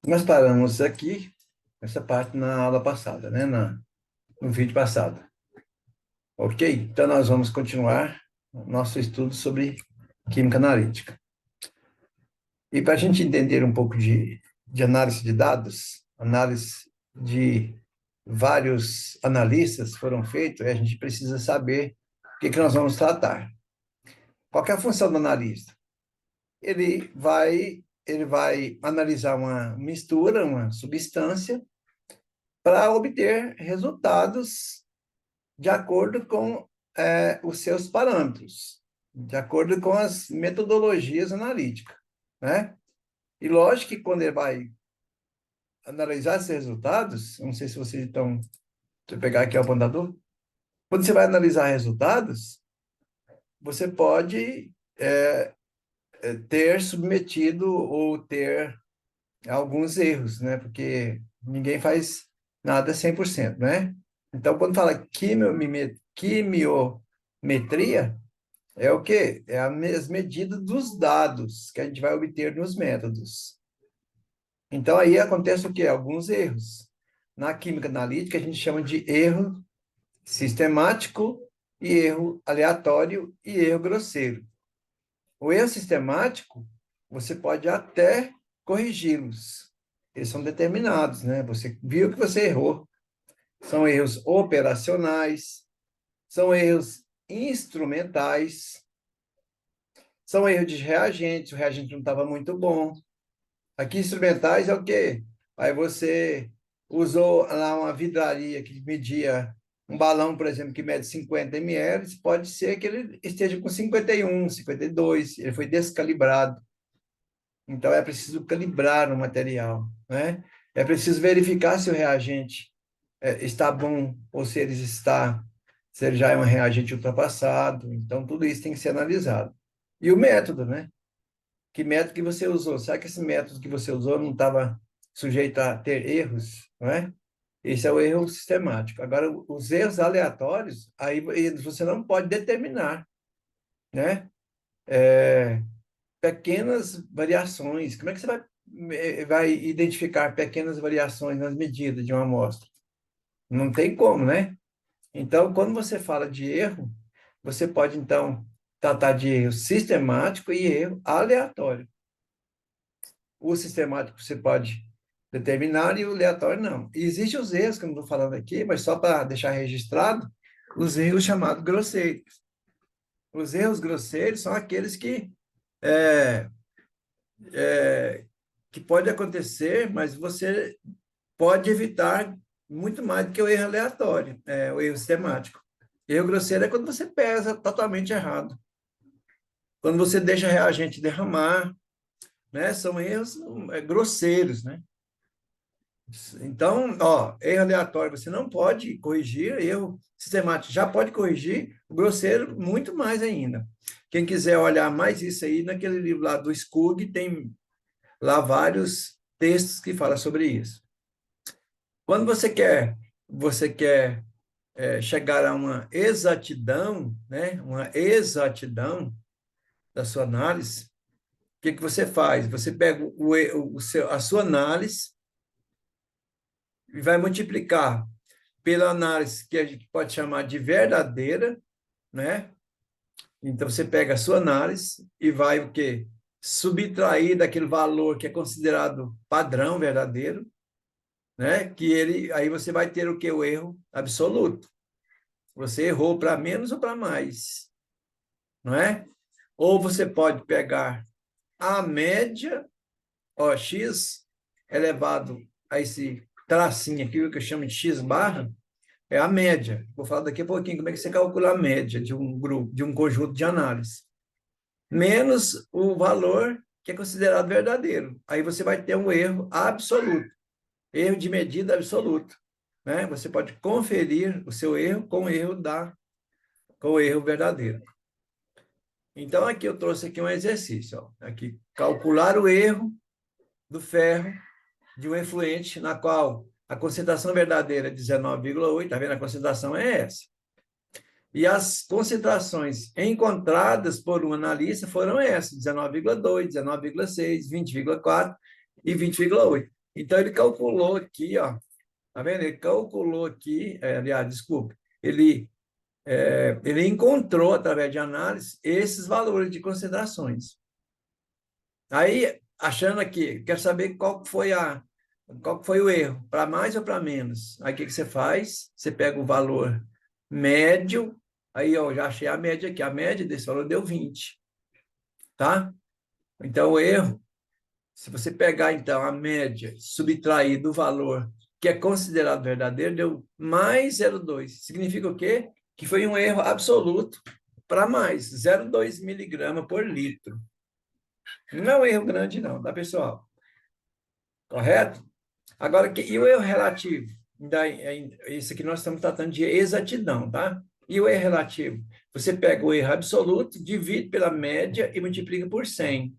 Nós paramos aqui, essa parte na aula passada, né? No vídeo passado. Ok? Então, nós vamos continuar nosso estudo sobre química analítica. E para a gente entender um pouco de análise de dados, análise de vários analistas foram feitos, a gente precisa saber o que nós vamos tratar. Qual que é a função do analista? Ele vai analisar uma mistura, uma substância, para obter resultados de acordo com os seus parâmetros, de acordo com as metodologias analíticas, né? E lógico que quando ele vai analisar esses resultados, não sei se vocês estão, deixa eu pegar aqui o apontador, quando você vai analisar resultados, você pode ter submetido ou ter alguns erros, né? Porque ninguém faz nada 100%, né? Então, quando fala quimiometria, é o quê? É as medidas dos dados que a gente vai obter nos métodos. Então, aí acontece o quê? Alguns erros. Na química analítica, a gente chama de erro sistemático e erro aleatório e erro grosseiro. O erro sistemático, você pode até corrigi-los. Eles são determinados, né? Você viu que você errou. São erros operacionais, são erros instrumentais, são erros de reagente, o reagente não estava muito bom. Aqui, instrumentais é o quê? Aí você usou lá uma vidraria que media um balão, por exemplo, que mede 50 ml, pode ser que ele esteja com 51, 52, ele foi descalibrado. Então, é preciso calibrar o material, né? É preciso verificar se o reagente está bom ou se ele já é um reagente ultrapassado. Então, tudo isso tem que ser analisado. E o método, né? Que método que você usou? Será que esse método que você usou não estava sujeito a ter erros, não é? Esse é o erro sistemático. Agora, os erros aleatórios, aí você não pode determinar, né? Pequenas variações. Como é que você vai identificar pequenas variações nas medidas de uma amostra? Não tem como, né? Então, quando você fala de erro, você pode, então, tratar de erro sistemático e erro aleatório. O sistemático você pode determinar e o aleatório não. E existem os erros, que eu não estou falando aqui, mas só para deixar registrado, os erros chamados grosseiros. Os erros grosseiros são aqueles é, que pode acontecer, mas você pode evitar muito mais do que o erro aleatório, o erro sistemático. Erro grosseiro é quando você pesa totalmente errado. Quando você deixa a reagente derramar, né? São erros grosseiros, né? Então, ó, erro aleatório você não pode corrigir, erro sistemático já pode corrigir, o grosseiro muito mais ainda. Quem quiser olhar mais isso aí, naquele livro lá do Skug, tem lá vários textos que falam sobre isso. Quando você quer chegar a uma exatidão, né? Uma exatidão da sua análise, o que você faz? Você pega a sua análise e vai multiplicar pela análise que a gente pode chamar de verdadeira, né? Então, você pega a sua análise e vai o quê? Subtrair daquele valor que é considerado padrão verdadeiro, né? Aí você vai ter o que? O erro absoluto. Você errou para menos ou para mais, não é? Ou você pode pegar a média, ó, x elevado a esse tracinho aqui, o que eu chamo de x barra, é a média. Vou falar daqui a pouquinho como é que você calcula a média de um grupo, de um conjunto de análise. Menos o valor que é considerado verdadeiro. Aí você vai ter um erro absoluto, erro de medida absoluto, né? Você pode conferir o seu erro com o erro verdadeiro. Então aqui eu trouxe aqui um exercício, ó. Aqui calcular o erro do ferro de um efluente na qual a concentração verdadeira é 19,8, tá vendo? A concentração é essa. E as concentrações encontradas por um analista foram essas: 19,2, 19,6, 20,4 e 20,8. Então, ele calculou aqui, ó, tá vendo? Ele calculou aqui, aliás, desculpe, ele encontrou, através de análise, esses valores de concentrações. Aí, achando aqui, quer saber qual que foi o erro, para mais ou para menos. Aí, o que que você faz? Você pega o valor médio, aí, ó, já achei a média aqui, a média desse valor deu 20, tá? Então, o erro, se você pegar, então, a média, subtrair do valor que é considerado verdadeiro, deu mais 0,2. Significa o quê? Que foi um erro absoluto para mais, 0,2 miligrama por litro. Não é um erro grande, não, tá, pessoal? Correto? Agora, e o erro relativo? Isso aqui nós estamos tratando de exatidão, tá? E o erro relativo? Você pega o erro absoluto, divide pela média e multiplica por 100.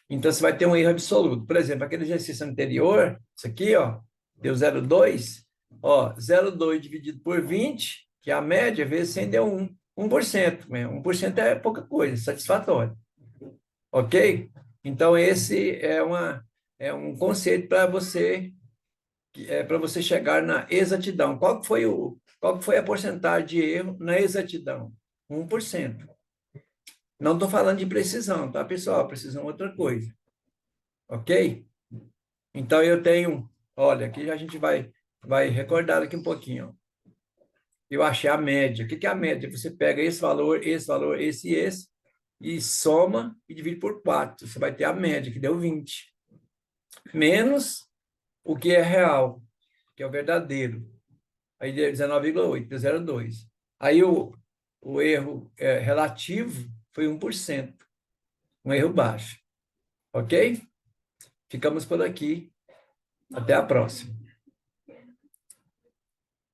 Então, você vai ter um erro absoluto. Por exemplo, aquele exercício anterior, isso aqui, ó, deu 0,2. Ó, 0,2 dividido por 20, que é a média, vezes 100 deu 1. 1%. 1% é pouca coisa, satisfatório. Ok? Então, esse é um conceito para você chegar na exatidão. Qual que foi a porcentagem de erro na exatidão? 1%. Não estou falando de precisão, tá, pessoal? Precisão é outra coisa. Ok? Então, eu tenho, olha, aqui a gente vai recordar aqui um pouquinho. Ó. Eu achei a média. O que é a média? Você pega esse valor, esse e esse, e soma e divide por 4. Você vai ter a média, que deu 20. Menos o que é real, que é o verdadeiro. Aí deu 19,8, deu 0,2. Aí o erro relativo foi 1%, um erro baixo. Ok? Ficamos por aqui. Até a próxima.